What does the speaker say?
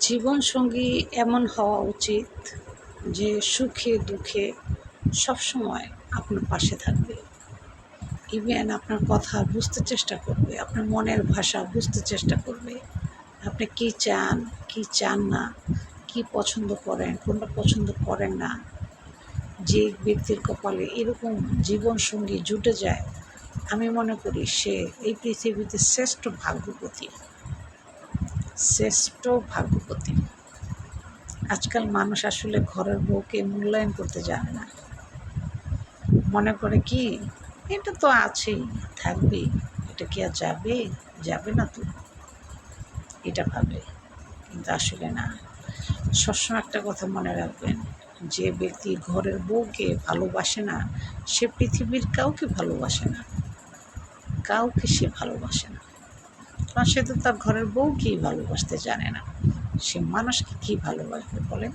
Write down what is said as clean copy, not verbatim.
জীবনসঙ্গী এমন হওয়া উচিত যে সুখে দুঃখে সবসময় আপনার পাশে থাকবে। ইভেন আপনার কথা বুঝতে চেষ্টা করবে, আপনার মনের ভাষা বুঝতে চেষ্টা করবে। আপনি কী চান, কী চান না, কী পছন্দ করেন, কোনটা পছন্দ করেন না। যে ব্যক্তির কপালে এরকম জীবনসঙ্গী জুটে যায়, আমি মনে করি সে এই পৃথিবীতে শ্রেষ্ঠ ভাগ্যবতী। শ্রেষ্ঠ ভাগ্যবতী। আজকাল মানুষ আসলে ঘরের বউকে মূল্যায়ন করতে জানে না। মনে করে কি, এটা তো আছেই, থাকবেই, এটা কি আর যাবে, যাবে না তো, এটা ভাবে। কিন্তু আসলে না। সবসময় একটা কথা মনে রাখবেন, যে ব্যক্তি ঘরের বউকে ভালোবাসে না, সে পৃথিবীর কাউকে ভালোবাসে না। কাউকে সে ভালোবাসে না, কারণ সে তো তার ঘরের বউকেই ভালোবাসতে জানে না। সে মানুষকে কী ভালোবাসবে বলেন?